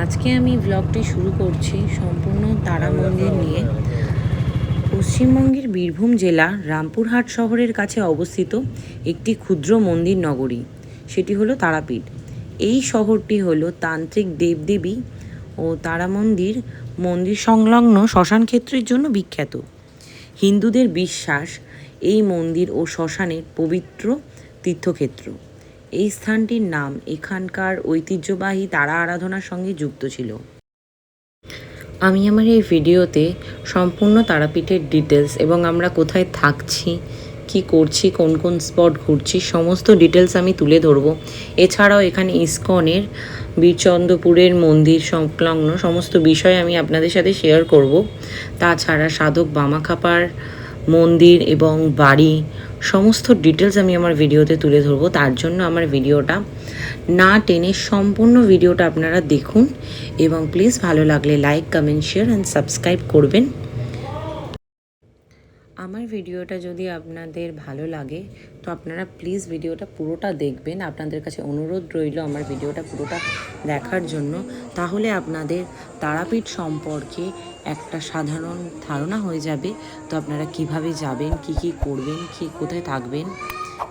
আজকে আমি ব্লগটি শুরু করছি সম্পূর্ণ তারা মন্দির নিয়ে। পশ্চিমবঙ্গের বীরভূম জেলা রামপুরহাট শহরের কাছে অবস্থিত একটি ক্ষুদ্র মন্দির নগরী, সেটি হলো তারাপীঠ। এই শহরটি হলো তান্ত্রিক দেবদেবী ও তারা মন্দির সংলগ্ন শ্মশান ক্ষেত্রের জন্য বিখ্যাত। হিন্দুদের বিশ্বাস এই মন্দির ও শ্মশানের পবিত্র তীর্থক্ষেত্র। এই স্থানটির নাম এখানকার ঐতিহ্যবাহী তারা আরাধনার সঙ্গে যুক্ত ছিল। আমি আমার এই ভিডিওতে সম্পূর্ণ তারাপীঠের ডিটেলস এবং আমরা কোথায় থাকছি, কি করছি, কোন কোন স্পট ঘুরছি, সমস্ত ডিটেলস আমি তুলে ধরব। এছাড়াও এখানে ইসকনের বীরচন্দ্রপুরের মন্দির সংলগ্ন সমস্ত বিষয় আমি আপনাদের সাথে শেয়ার করব। তাছাড়া সাধক বামাখ্যাপার মন্দির এবং বাড়ি সমস্ত ডিটেলস আমি আমার ভিডিওতে তুলে ধরবো। তার জন্য আমার ভিডিওটা না টেনে সম্পূর্ণ ভিডিওটা আপনারা দেখুন এবং প্লিজ ভালো লাগলে like, comment, share and subscribe করবেন। আমার ভিডিওটা যদি আপনাদের ভালো লাগে তো আপনারা প্লিজ ভিডিওটা পুরোটা দেখবেন। আপনাদের কাছে অনুরোধ রইল আমার ভিডিওটা পুরোটা দেখার জন্য, তাহলে আপনাদের তারাপীঠ সম্পর্কে একটা সাধারণ ধারণা হয়ে যাবে। তো আপনারা কিভাবে যাবেন, কি করবেন, কোথায় থাকবেন,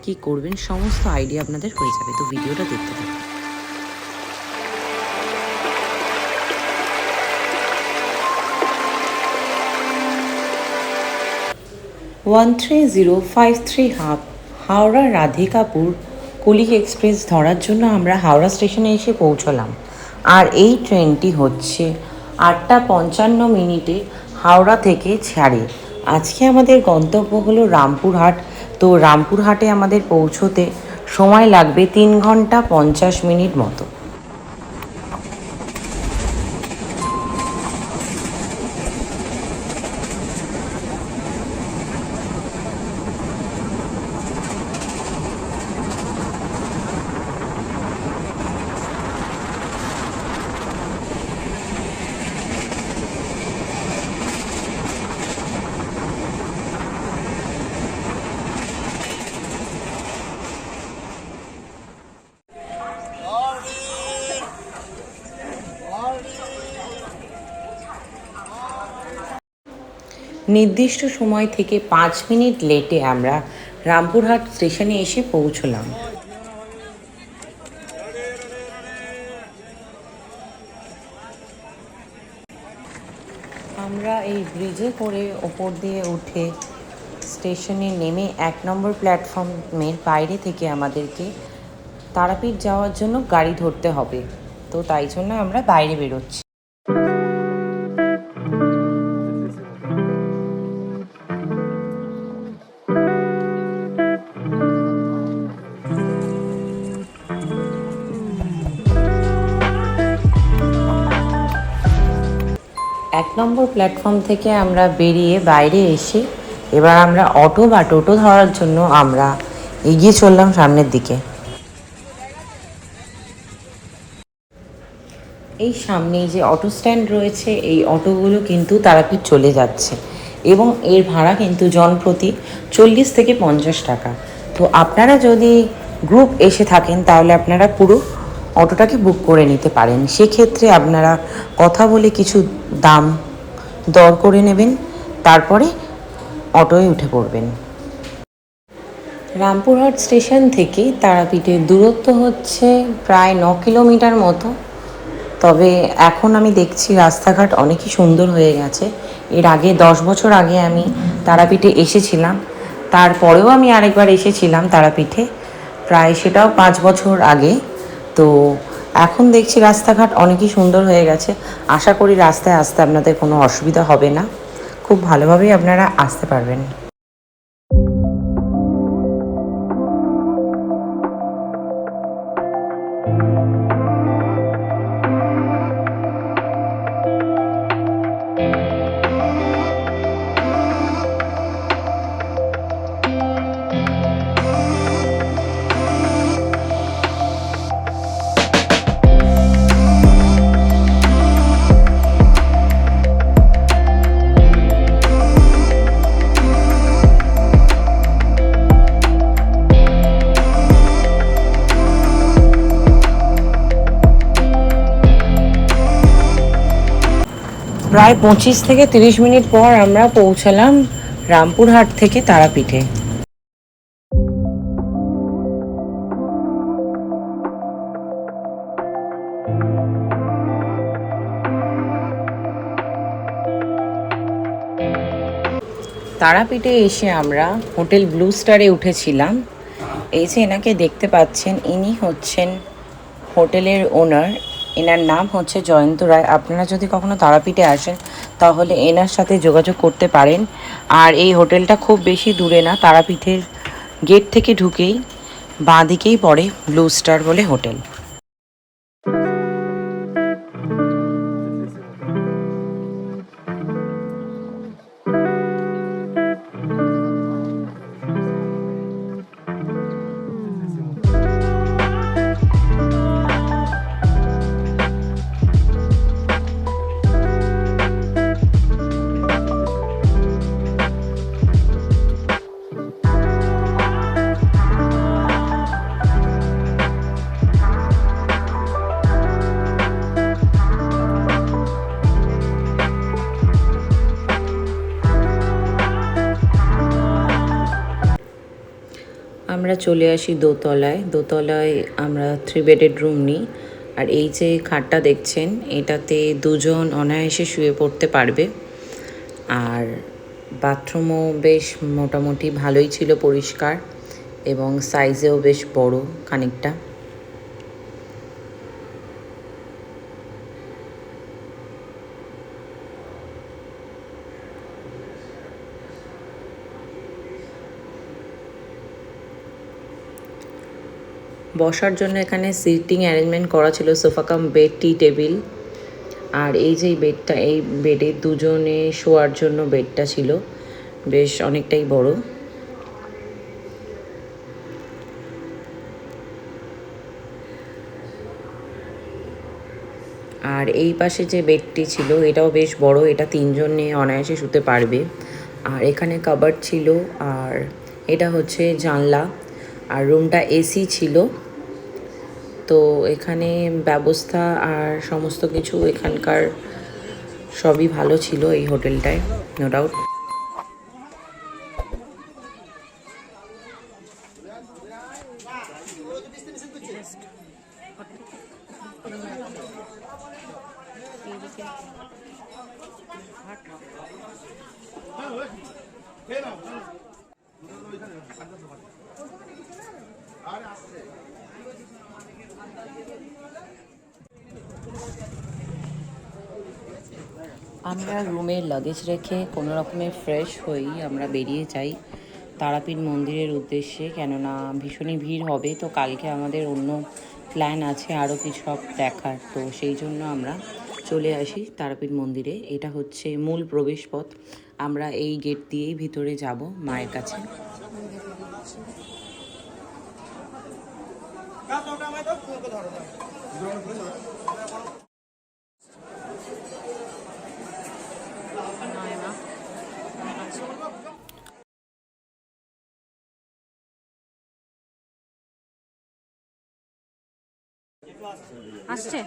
কি করবেন, সমস্ত আইডিয়া আপনাদের হয়ে যাবে। তো ভিডিওটা দেখতে থাকুন। 13053 হাওড়া রাধিকাপুর কলিক এক্সপ্রেস ধরার জন্য আমরা হাওড়া স্টেশনে এসে পৌঁছলাম। আর এই ট্রেনটি হচ্ছে 8:55 হাওড়া থেকে ছাড়ে। আজকে আমাদের গন্তব্য হলো রামপুরহাট। তো রামপুরহাটে আমাদের পৌঁছতে সময় লাগবে 3 ঘন্টা 50 মিনিট মতো। নির্দিষ্ট সময় থেকে 5 মিনিট লেটে আমরা রামপুরহাট স্টেশনে এসে পৌঁছলাম। আমরা এই ব্রিজে করে ওপর দিয়ে উঠে স্টেশনে নেমে 1 নম্বর প্ল্যাটফর্মের বাইরে থেকে আমাদেরকে তারাপীঠ যাওয়ার জন্য গাড়ি ধরতে হবে। তো তাই জন্য আমরা বাইরে বেরোচ্ছি। এক নম্বর প্ল্যাটফর্ম থেকে আমরা বেরিয়ে বাইরে এসে এবার আমরা অটো বা টোটো ধরার জন্য আমরা এগিয়ে চললাম সামনের দিকে। এই সামনেই যে অটো স্ট্যান্ড রয়েছে, এই অটোগুলো কিন্তু তারাপীঠ চলে যাচ্ছে এবং এর ভাড়া কিন্তু জনপ্রতি 40 থেকে 50 টাকা। তো আপনারা যদি গ্রুপ এসে থাকেন তাহলে আপনারা পুরো অটোটাকে বুক করে নিতে পারেন। সেক্ষেত্রে আপনারা কথা বলে কিছু দাম দর করে নেবেন, তারপরে অটোয় উঠে পড়বেন। রামপুরহাট স্টেশন থেকে তারাপীঠের দূরত্ব হচ্ছে প্রায় 9 কিলোমিটার মতো। তবে এখন আমি দেখছি রাস্তাঘাট অনেকই সুন্দর হয়ে গেছে। এর আগে 10 বছর আগে আমি তারাপীঠে এসেছিলাম, তারপরেও আমি আরেকবার এসেছিলাম তারাপীঠে, প্রায় সেটাও 5 বছর আগে। তো এখন দেখছি রাস্তাঘাট অনেকই সুন্দর হয়ে গেছে। আশা করি রাস্তায় আসতে আপনাদের কোনো অসুবিধা হবে না, খুব ভালোভাবেই আপনারা আসতে পারবেন। প্রায় 25 থেকে 30 মিনিট পর আমরা পৌঁছালাম রামপুরহাট থেকে তারাপীঠে। তারাপীঠে এসে আমরা হোটেল ব্লু স্টারে উঠেছিলাম। এই যে এনাকে দেখতে পাচ্ছেন, ইনি হচ্ছেন হোটেলের ওনার। এনার নাম হচ্ছে জয়ন্ত রায়। আপনারা যদি কখনো তারাপীঠে আসেন তাহলে এনার সাথে যোগাযোগ করতে পারেন। আর এই হোটেলটা খুব বেশি দূরে না, তারাপীঠের গেট থেকে ঢুকেই বাঁ দিকেই পড়ে ব্লু স্টার বলে হোটেল। আমরা চলে আসি দোতলায়। দোতলায় আমরা 3 বেডেড রুম নিই। আর এই যে খাটটা দেখছেন, এটাতে দুজন অনায়াসে শুয়ে পড়তে পারবে। আর বাথরুমও বেশ মোটামুটি ভালোই ছিল, পরিষ্কার এবং সাইজেও বেশ বড় খানিকটা। বসার জন্য এখানে সিটিং অ্যারেঞ্জমেন্ট করা ছিল, সোফা কাম বেড, টি টেবিল। আর এই যে বেডটা, এই বেডে দুজনে শোয়ার জন্য বেডটা ছিল, বেশ অনেকটাই বড়। আর এই পাশে যে বেডটি ছিল এটাও বেশ বড়, এটা 3 জন নিয়ে অনায়াসে শুতে পারবে। আর এখানে কাবার্ড ছিল, আর এটা হচ্ছে জানলা। আর রুমটা এসি ছিল। তো এখানে ব্যবস্থা আর সমস্ত কিছু এখানকার সবই ভালো ছিল এই হোটেলটায়, নো ডাউট। আমরা রুমের লাগেজ রেখে কোনো রকমে ফ্রেশ হয়েই আমরা বেরিয়ে যাই তারাপীঠ মন্দিরের উদ্দেশ্যে, কেননা ভীষণই ভিড় হবে। তো কালকে আমাদের অন্য প্ল্যান আছে আরও কিছু সব দেখার, তো সেই জন্য আমরা চলে আসি তারাপীঠ মন্দিরে। এটা হচ্ছে মূল প্রবেশপথ। আমরা এই গেট দিয়েই ভিতরে যাব মায়ের কাছে। আসছে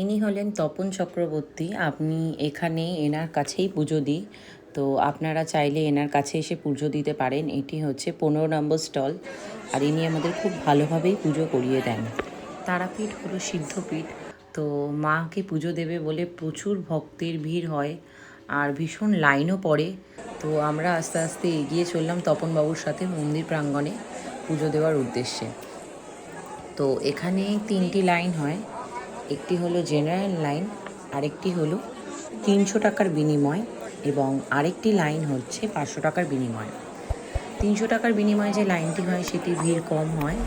ইনি হলেন তপন চক্রবর্তী। আপনি এখানে এনার কাছেই পুজো দিই, তো আপনারা চাইলে এনার কাছে এসে পুজো দিতে পারেন। এটি হচ্ছে 15 নম্বর স্টল। আর ইনি আমাদের খুব ভালোভাবেই পুজো করিয়ে দেন। তারাপীঠ হলো সিদ্ধপীঠ, তো মাকে পুজো দেবে বলে প্রচুর ভক্তের ভিড় হয় আর ভীষণ লাইনও পড়ে। তো আমরা আস্তে আস্তে এগিয়ে চললাম তপনবাবুর সাথে মন্দির প্রাঙ্গণে পুজো দেওয়ার উদ্দেশ্যে। তো এখানে 3টি লাইন হয়, একটি হলো জেনারেল লাইন, আরেকটি হলো 300 টাকার বিনিময় এবং আরেকটি লাইন হচ্ছে 500 টাকার বিনিময়। 300 টাকার বিনিময়ে যে লাইনটি হয় সেটি ভিড় কম হয়,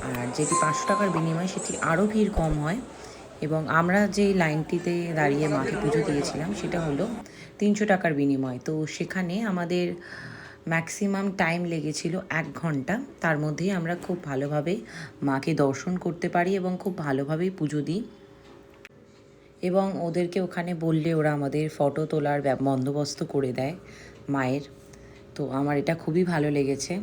আর যেটি 500 টাকার বিনিময় সেটি আরও ভিড় কম হয়। এবং আমরা যেই লাইনটিতে দাঁড়িয়ে মাকে পুজো দিয়েছিলাম সেটা হলো 300 টাকার বিনিময়। তো সেখানে আমাদের ম্যাক্সিমাম টাইম লেগেছিল 1 ঘন্টা। তার মধ্যেই আমরা খুব ভালোভাবে মাকে দর্শন করতে পারি এবং খুব ভালোভাবেই পুজো দিই। এবং ওদেরকে ওখানে বললে ওরা আমাদের ফটো তোলার বন্দোবস্ত করে দেয় মায়ের। তো আমার এটা খুবই ভালো লেগেছে।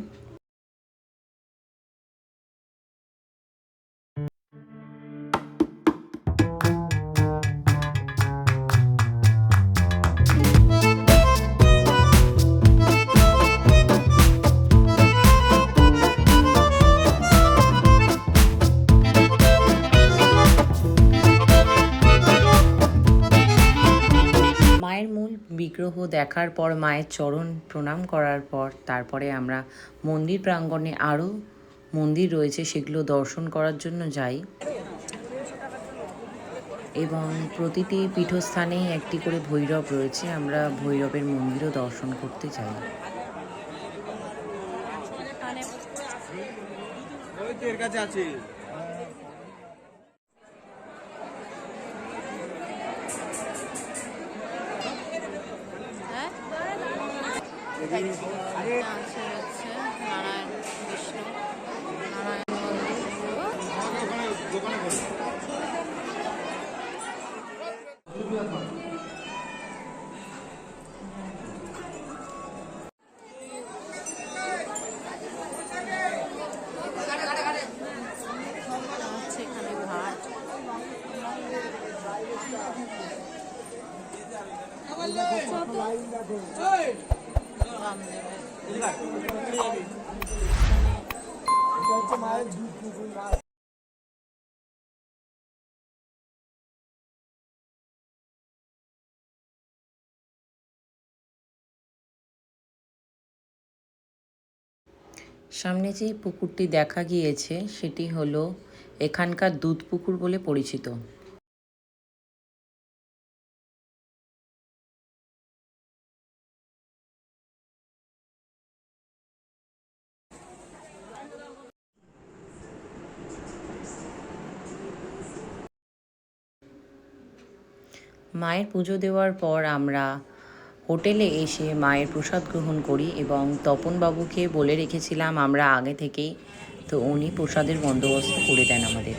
বিগ্রহ দেখার পর, মায়ের চরণ প্রণাম করার পর, তারপরে আমরা মন্দির প্রাঙ্গণে আরও মন্দির রয়েছে সেগুলো দর্শন করার জন্য যাই। এবং প্রতিটি পীঠস্থানেই একটি করে ভৈরব রয়েছে, আমরা ভৈরবের মন্দিরও দর্শন করতে যাই। আছে হচ্ছে নারায়ণ বিষ্ণু নারায়ণ হচ্ছে এখানে ঘাট। সামনে যেই পুকুরটি দেখা গিয়েছে সেটি হলো এখানকার দুধ পুকুর বলে পরিচিত। মায়ের পুজো দেওয়ার পর আমরা হোটেলে এসে মায়ের প্রসাদ গ্রহণ করি এবং তপনবাবুকে বলে রেখেছিলাম আমরা আগে থেকেই, তো উনি প্রসাদের বন্দোবস্ত করে দেন আমাদের।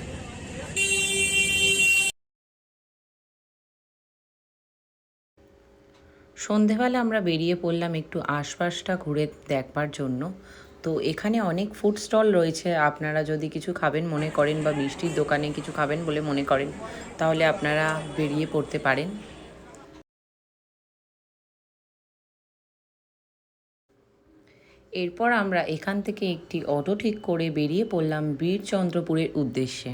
সন্ধেবেলা আমরা বেরিয়ে পড়লাম একটু আশপাশটা ঘুরে দেখবার জন্য। তো এখানে অনেক ফুড স্টল রয়েছে, আপনারা যদি কিছু খাবেন মনে করেন বা মিষ্টির দোকানে কিছু খাবেন বলে মনে করেন তাহলে আপনারা বেরিয়ে পড়তে পারেন। এরপর আমরা এখান থেকে একটি অটো ঠিক করে বেরিয়ে পড়লাম বীরচন্দ্রপুরের উদ্দেশ্যে।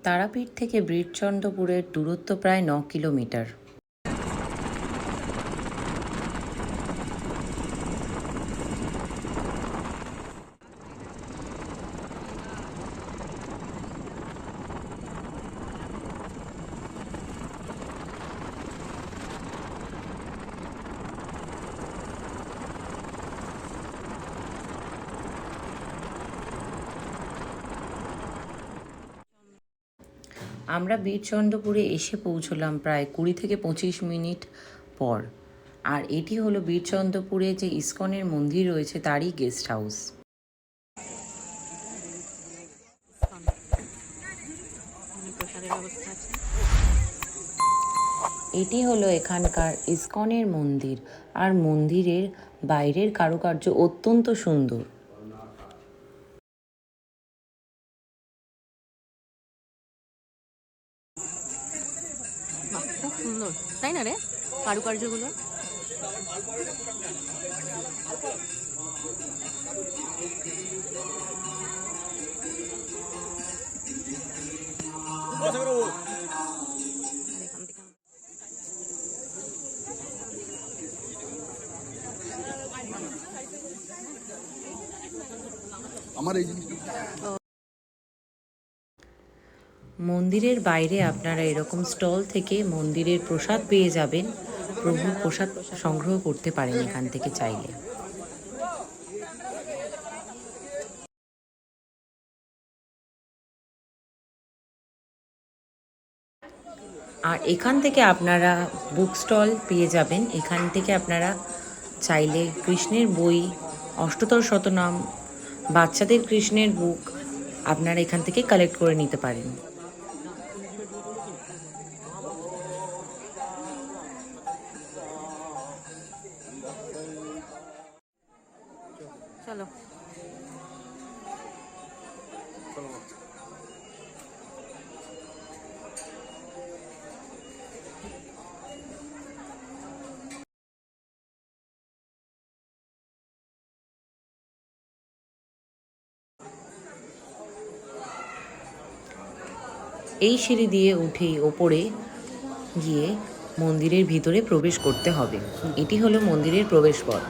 তারাপীঠ থেকে বীরচন্দ্রপুরের দূরত্ব প্রায় 9 কিলোমিটার। আমরা বীরচন্দ্রপুরে এসে পৌঁছলাম প্রায় 20 থেকে 25 মিনিট পর। আর এটি হলো বীরচন্দ্রপুরে যে ইসকনের মন্দির রয়েছে তারই গেস্ট হাউস। প্রসাদের ব্যবস্থা আছে। এটি হলো এখানকার ইসকনের মন্দির, আর মন্দিরের বাইরের কারুকার্য অত্যন্ত সুন্দর। খুব সুন্দর, তাই না রে কারুকার্যগুলো? আমার এই জিনিসটা মন্দিরের বাইরে আপনারা এরকম স্টল থেকে মন্দিরের প্রসাদ পেয়ে যাবেন, প্রভুর প্রসাদ সংগ্রহ করতে পারেন এখান থেকে চাইলে। আর এখান থেকে আপনারা বুক স্টল পেয়ে যাবেন, এখান থেকে আপনারা চাইলে কৃষ্ণের বই, অষ্টতর শতনাম, বাচ্চাদের কৃষ্ণের বুক আপনারা এখান থেকে কালেক্ট করে নিতে পারেন। চলো। এই সিঁড়ি দিয়ে উঠেই ওপরে গিয়ে মন্দিরের ভিতরে প্রবেশ করতে হবে। এটি হলো মন্দিরের প্রবেশ পথ।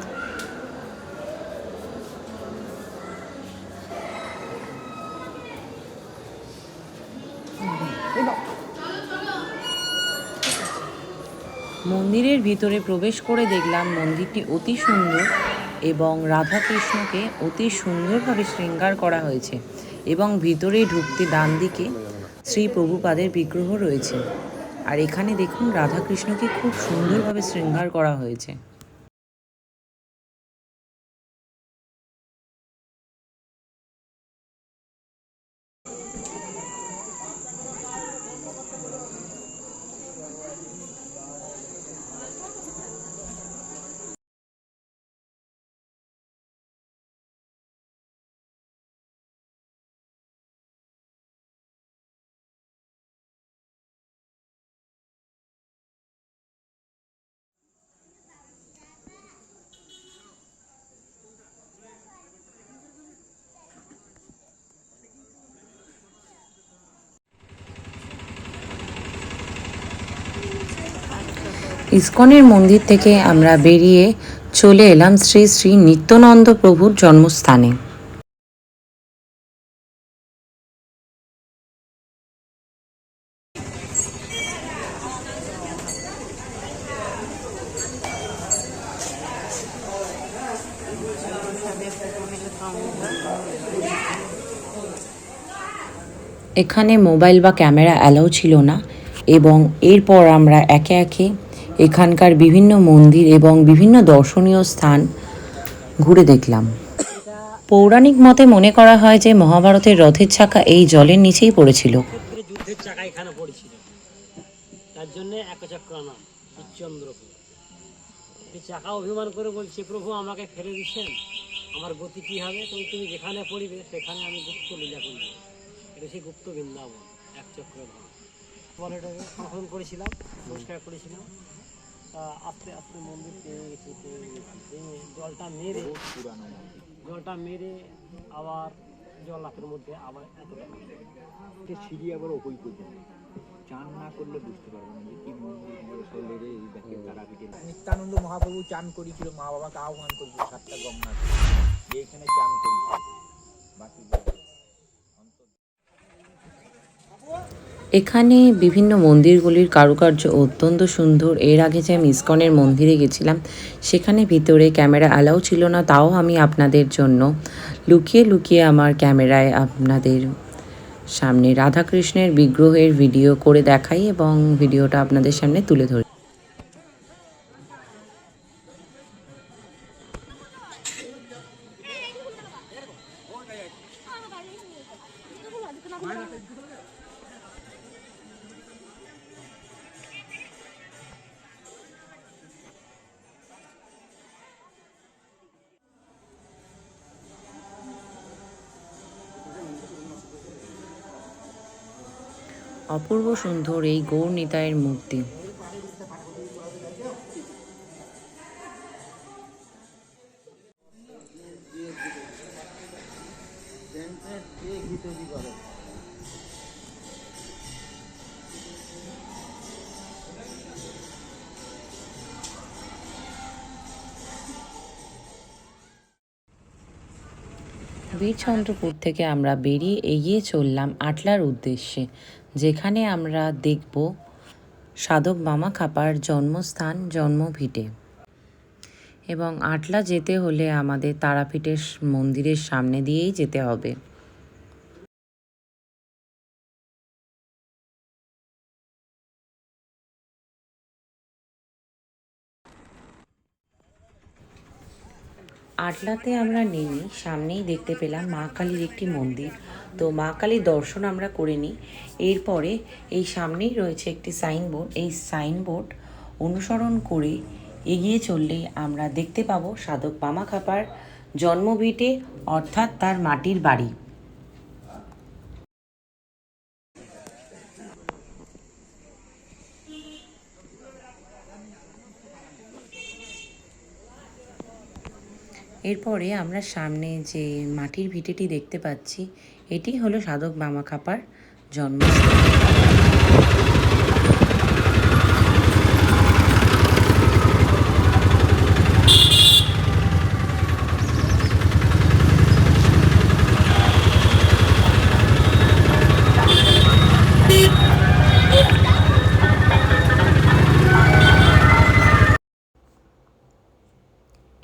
মন্দিরের ভিতরে প্রবেশ করে দেখলাম মন্দিরটি অতি সুন্দর এবং রাধাকৃষ্ণকে অতি সুন্দরভাবে শৃঙ্গার করা হয়েছে এবং ভিতরে ঢুকতে ডান দিকে শ্রী প্রভুপাদের বিগ্রহ রয়েছে। আর এখানে দেখুন রাধাকৃষ্ণকে খুব সুন্দরভাবে শৃঙ্গার করা হয়েছে। ইসকনের মন্দির থেকে আমরা বেরিয়ে চলে এলাম শ্রী শ্রী নিত্যানন্দ প্রভুর জন্মস্থানে। এখানে মোবাইল বা ক্যামেরা অ্যালাউ ছিল না এবং এরপর আমরা একে একে এখানকার বিভিন্ন মন্দির এবং বিভিন্ন দর্শনীয় স্থান ঘুরে দেখলাম। পৌরাণিক মতে মনে করা হয় যে মহাভারতের রথের চাকা এই জলের নিচেই পড়েছিল। যুদ্ধের চাকা এখানে পড়েছিল, তার জন্য একচক্র নাম চন্দ্রপুর। এই চাকা অভিমান করে বলছে, প্রভু আমাকে ফেলে দিচ্ছেন, আমার গতি কি হবে? তুমি যেখানে পড়িবে সেখানে আমি গুপ্ত লীলা করব। এটা সেই গুপ্ত বৃন্দাবন, একচক্র ধাম। পরে এটাকে সংশোধন করেছিলাম, পরিষ্কার করেছিলাম। তা আস্তে আস্তে মন্দির পেয়ে গেছি, জলটা মেরে আবার জল লাখের মধ্যে আবার এতটা সিঁড়ি আবার ওই পর্যন্ত চান না করলে বুঝতে পারবেন যে কি মন্দির রে এই দেখেন তারাপীঠে। নিত্যানন্দ মহাপ্রভু চান করেছিল, মা বাবাকে আহ্বান করেছিল 7টা গঙ্গা যে এখানে চান করেছিল। বাকি এখানে বিভিন্ন মন্দিরগুলির কারুকার্য অত্যন্ত সুন্দর। এর আগে যে আমি ইসকনের মন্দিরে গেছিলাম সেখানে ভিতরে ক্যামেরা অ্যালাউ ছিল না, তাও আমি আপনাদের জন্য লুকিয়ে লুকিয়ে আমার ক্যামেরায় আপনাদের সামনে রাধাকৃষ্ণের বিগ্রহের ভিডিও করে দেখাই এবং ভিডিওটা আপনাদের সামনে তুলে ধরি। অপূর্ব সুন্দর এই গৌর নিতাইয়ের মূর্তি। বীরচন্দ্রপুর থেকে আমরা বেরিয়ে এগিয়ে চললাম আটলার উদ্দেশ্যে, যেখানে আমরা দেখব সাধক বামা খাপার জন্মস্থান জন্মভিটে। এবং আটলা যেতে হলে আমাদের তারাপীঠের মন্দিরের সামনে দিয়েই যেতে হবে। আটলাতে আমরা নেমে সামনেই দেখতে পেলাম মা কালীর একটি মন্দির। তো মা কালীর দর্শন আমরা করে নিই। এরপরে এই সামনেই রয়েছে একটি সাইনবোর্ড, এই সাইনবোর্ড অনুসরণ করে এগিয়ে চললেই আমরা দেখতে পাবো সাধক বামা খাপার জন্মভিটে, অর্থাৎ তার মাটির বাড়ি। এরপরে আমরা সামনে যে মাটির ভিটেটি দেখতে পাচ্ছি, এটি হলো সাধক বামা খাপার জন্মস্থান।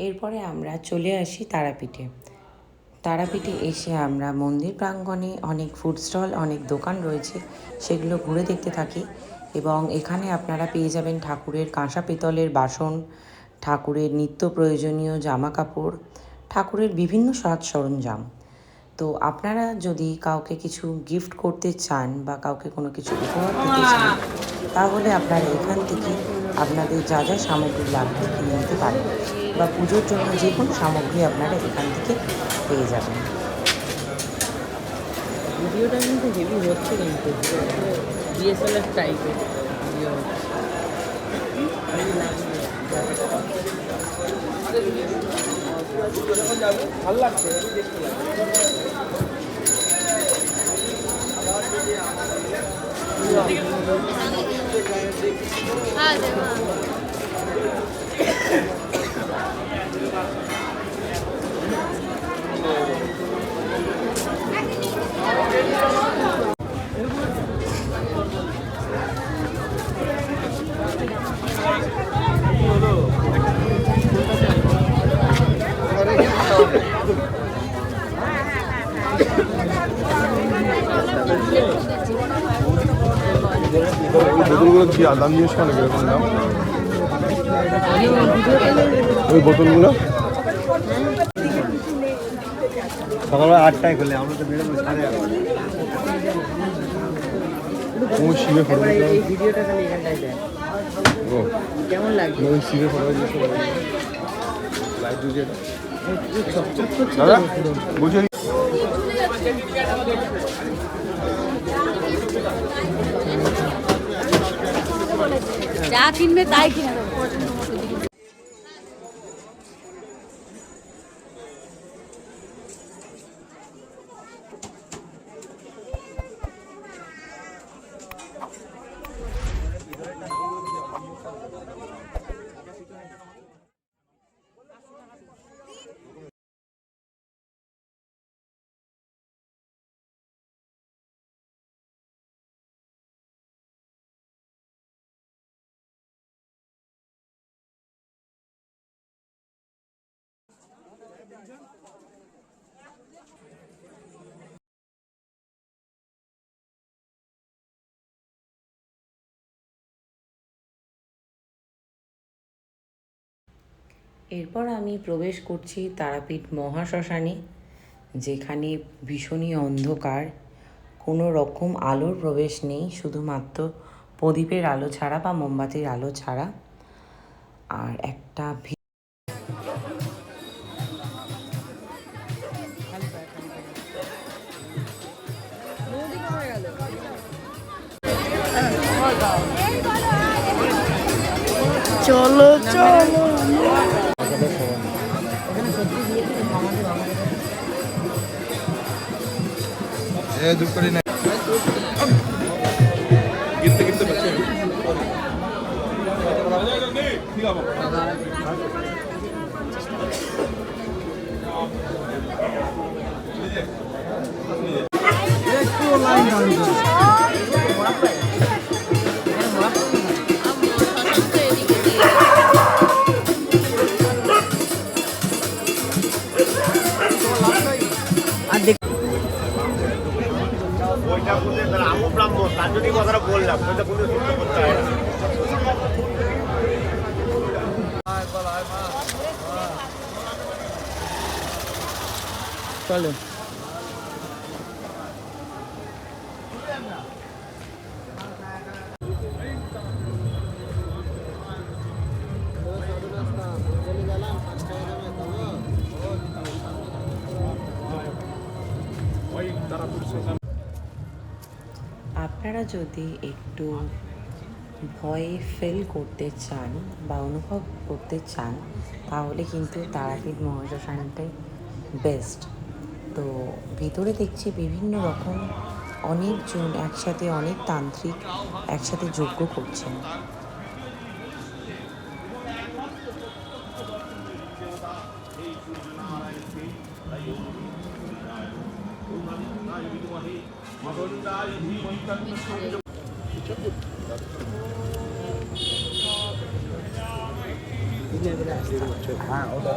এরপরে আমরা চলে আসি তারাপীঠে। তারাপীঠে এসে আমরা মন্দির প্রাঙ্গণে অনেক ফুড স্টল, অনেক দোকান রয়েছে, সেগুলো ঘুরে দেখতে থাকি। এবং এখানে আপনারা পেয়ে যাবেন ঠাকুরের কাঁসা পিতলের বাসন, ঠাকুরের নিত্য প্রয়োজনীয় জামা কাপড়, ঠাকুরের বিভিন্ন সাজ সরঞ্জাম। তো আপনারা যদি কাউকে কিছু গিফট করতে চান বা কাউকে কোনো কিছু উপহার দিতে চান, তাহলে আপনারা এখান থেকে আপনাদের যা যা সামগ্রী লাগবে কিনে নিতে পারেন, বা পুজোর জন্য যে কোনো সামগ্রী আপনারা এখান থেকে পেয়ে যাবেন। ভিডিওটা কিন্তু হেভি হচ্ছে, কিন্তু ডিএসএলআর টাইপের ভিডিও ভালো লাগছে, দেখতে বোতলগুলো কি দাম জিজ্ঞেস করে কিরকম দাম? ওই বোতলগুলো সকালবেলা 8টায় খুলে, আমরা তো বেরোবো 11:30। ওই শিবে ফটো দিতে হবে। এই ভিডিওটা খালি এখানটায় দেয়। ও কেমন লাগছে? ওই শিবে ফটো দিতে হবে। লাইট জুজে চকচক করছে দাদা পুরো। বলছি যা কিনবে তাই কিনে দেবো। এরপর আমি প্রবেশ করছি তারাপীঠ মহাশ্মশানে, যেখানে ভীষণই অন্ধকার, কোনো রকম আলোর প্রবেশ নেই, শুধুমাত্র প্রদীপের আলো ছাড়া বা মোমবাতির আলো ছাড়া। আর একটা চলো চলো। দুধ করি না কিনতে কিনতে পারছি। আর দেখ ওইটা বলে আমও ব্রাহ্মণ, তার জন্যই কথাটা বললাম, ওইটা বলে শুনতে করতে হয় না। চলো। আপনারা যদি একটু ভয় ফিল করতে চান বা অনুভব করতে চান, তাহলে কিন্তু তারাপীঠ মহাশ্মশানটাই বেস্ট। তো ভিতরে দেখছি বিভিন্ন রকম অনেকজন একসাথে, অনেক তান্ত্রিক একসাথে যজ্ঞ করছেন। হ্যাঁ ওটা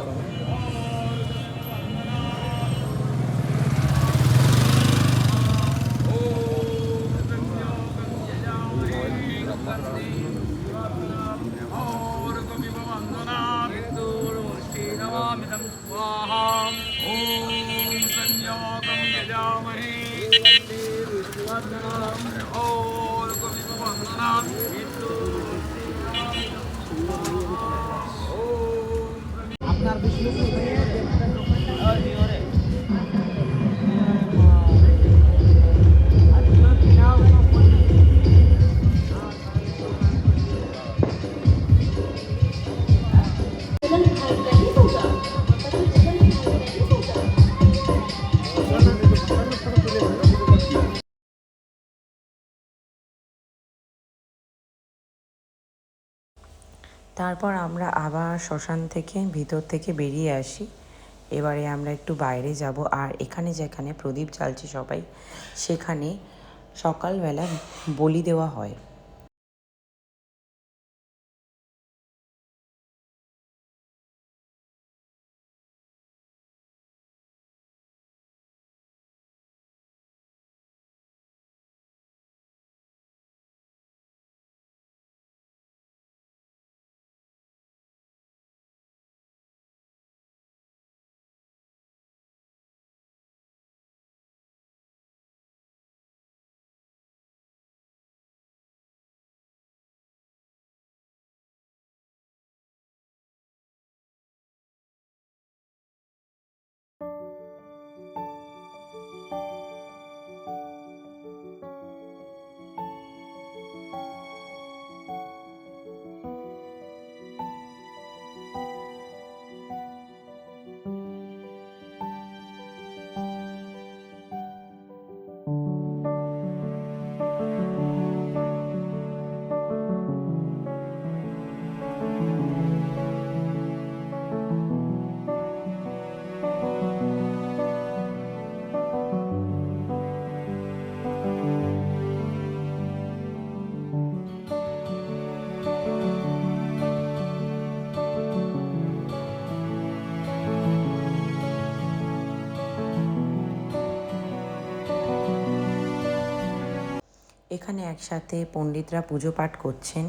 তারপর আমরা আবার শ্মশান থেকে ভিতর থেকে বেরিয়ে আসি। এবারে আমরা একটু বাইরে যাব, আর এখানে যেখানে প্রদীপ জ্বালছে সবাই, সেখানে সকালবেলা বলি দেওয়া হয়। এখানে একসাথে পণ্ডিতরা পুজো পাঠ করছেন।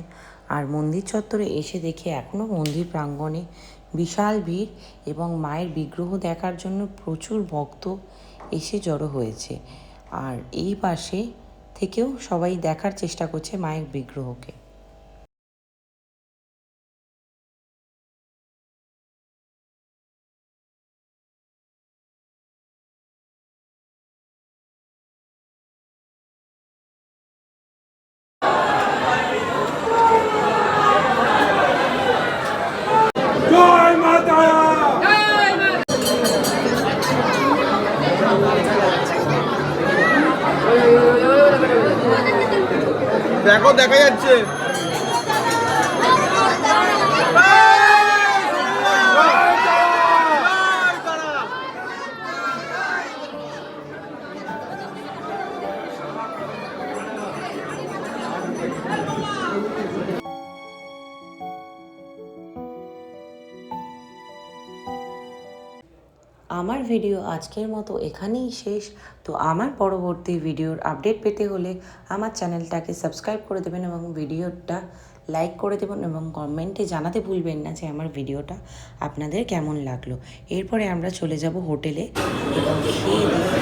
আর মন্দির চত্বরে এসে দেখে এখনও মন্দির প্রাঙ্গণে বিশাল ভিড় এবং মায়ের বিগ্রহ দেখার জন্য প্রচুর ভক্ত এসে জড়ো হয়েছে। আর এই পাশে থেকেও সবাই দেখার চেষ্টা করছে মায়ের বিগ্রহকে। দেখো দেখা যাচ্ছে। আমার ভিডিও আজকের মতো এখানেই শেষ। তো আমার পরবর্তী ভিডিওর আপডেট পেতে হলে আমার চ্যানেলটাকে সাবস্ক্রাইব করে দেবেন এবং ভিডিওটা লাইক করে দেবেন এবং কমেন্টে জানাতে ভুলবেন না যে আমার ভিডিওটা আপনাদের কেমন লাগলো। এরপরে আমরা চলে যাব হোটেলে এবং খেয়ে দিয়ে